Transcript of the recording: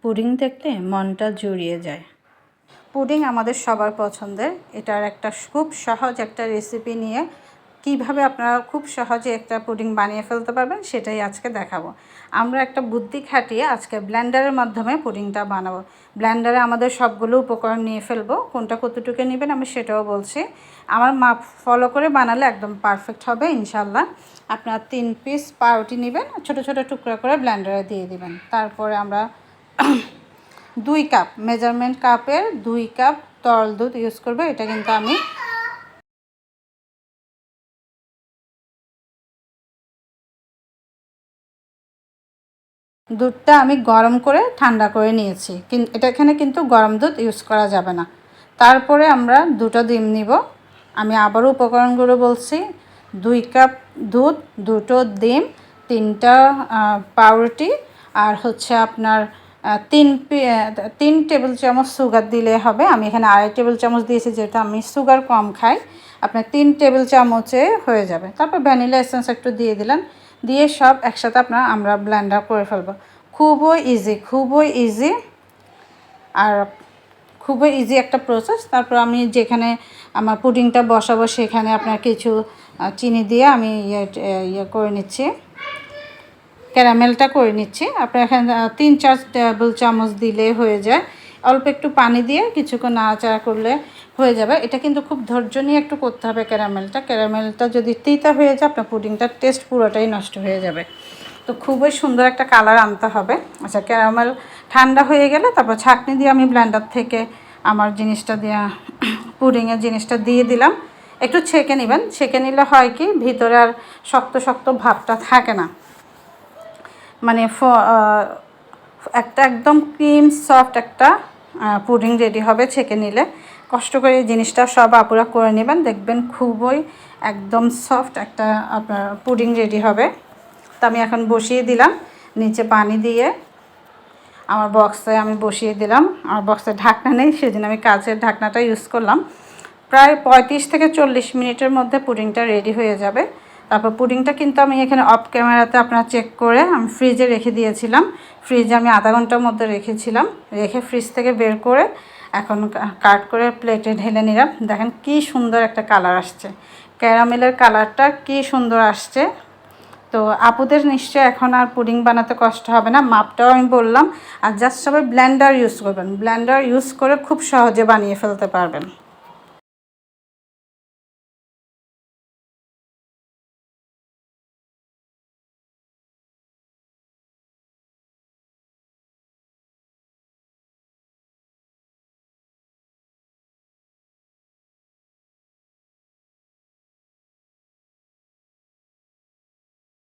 Pudding দেখলে মনটা জুড়িয়ে যায়। পুডিং আমাদের সবার পছন্দের। এটার একটা খুব সহজ একটা রেসিপি নিয়ে কিভাবে আপনারা খুব সহজে একটা পুডিং বানিয়ে ফেলতে পারবেন সেটাই আজকে দেখাবো। আমরা একটা বুদ্ধি খাটিয়ে আজকে ব্লেন্ডারের মাধ্যমে পুডিংটা বানাবো। ব্লেন্ডারে আমাদের সবগুলো উপকরণ নিয়ে ফেলবো, কোনটা কতটুকু নেবেন আমি সেটাও বলছি। আমার মাপ ফলো করে বানালে একদম পারফেক্ট হবে ইনশাল্লাহ। আপনারা 3 পিস পাউরুটি নেবেন, ছোট ছোট টুকরা করে ব্লেন্ডারে দিয়ে দিবেন। তারপরে আমরা 2 কাপ মেজারমেন্ট কাপের 2 কাপ তরল দুধ ইউজ করবো। এটা কিন্তু আমি দুধটা গরম করে ঠান্ডা করে নিয়েছি, কিন্তু এখানে কিন্তু গরম দুধ ইউজ করা যাবে না। তারপরে আমরা 2টা ডিম নিব। আমি আবারও উপকরণগুলো বলছি: 2 কাপ দুধ, 2টো ডিম, 3টা পাউরুটি, আর হচ্ছে আপনার 3 টেবিল চামচ সুগার দিলে হবে। আমি এখানে 2.5 টেবিল চামচ দিয়েছি, যেহেতু আমি সুগার কম খাই। আপনার 3 টেবিল চামচে হয়ে যাবে। তারপর ভ্যানিলা এসেন্স একটু দিয়ে দিলাম, দিয়ে সব একসাথে আমরা ব্লেন্ডার করে ফেলবো। খুবই ইজি আর খুবই ইজি একটা প্রসেস। তারপর আমি যেখানে আমার পুডিংটা বসাবো সেখানে আপনার কিছু চিনি দিয়ে আমি ইয়ে করে নিচ্ছি, ক্যারামেলটা করে নিচ্ছি। আপনার এখানে 3-4 টেবিল চামচ দিলে হয়ে যায়। অল্প একটু পানি দিয়ে কিছুক্ষণ নাড়াচাড়া করলে হয়ে যাবে। এটা কিন্তু খুব ধৈর্য নিয়ে একটু করতে হবে ক্যারামেলটা যদি তিতা হয়ে যায় আপনার পুডিংটার টেস্ট পুরোটাই নষ্ট হয়ে যাবে। তো খুবই সুন্দর একটা কালার আনতে হবে। আচ্ছা, ক্যারামেল ঠান্ডা হয়ে গেলে তারপর ছাঁকনি দিয়ে আমি ব্লেন্ডার থেকে আমার জিনিসটা দিয়ে পুডিংয়ের জিনিসটা দিয়ে দিলাম। একটু ছেঁকে নেবেন, ছেঁকে নিলে হয় কি ভিতরে আর শক্ত শক্ত ভাবটা থাকে না, মানে একটা একদম ক্রিম সফট একটা পুডিং রেডি হবে ছেঁকে নিলে। কষ্ট করে এই জিনিসটা সব আপুরা করে নেবেন, দেখবেন খুবই একদম সফট একটা আপনার পুডিং রেডি হবে। তো আমি এখন বসিয়ে দিলাম নিচে পানি দিয়ে। আমার বক্সে আমি বসিয়ে দিলাম। আমার বক্সে ঢাকনা নেই, সেজন্য আমি কাচের ঢাকনাটা ইউজ করলাম। প্রায় 35 থেকে 40 মিনিটের মধ্যে পুডিংটা রেডি হয়ে যাবে। তারপর পুডিংটা কিন্তু আমি এখানে অফ ক্যামেরাতে আপনারা চেক করে আমি ফ্রিজে রেখে দিয়েছিলাম। ফ্রিজে আমি আধা ঘন্টার মধ্যে রেখেছিলাম, রেখে ফ্রিজ থেকে বের করে এখন কাট করে প্লেটে ঢেলে নিলাম। দেখেন কি সুন্দর একটা কালার আসছে, ক্যারামেলের কালারটা কি সুন্দর আসছে। তো আপুদের নিশ্চয়ই এখন আর পুডিং বানাতে কষ্ট হবে না। মাপটাও আমি বললাম। আর জাস্ট সবাই ব্লেন্ডার ইউজ করবেন, ব্লেন্ডার ইউজ করে খুব সহজে বানিয়ে ফেলতে পারবেন।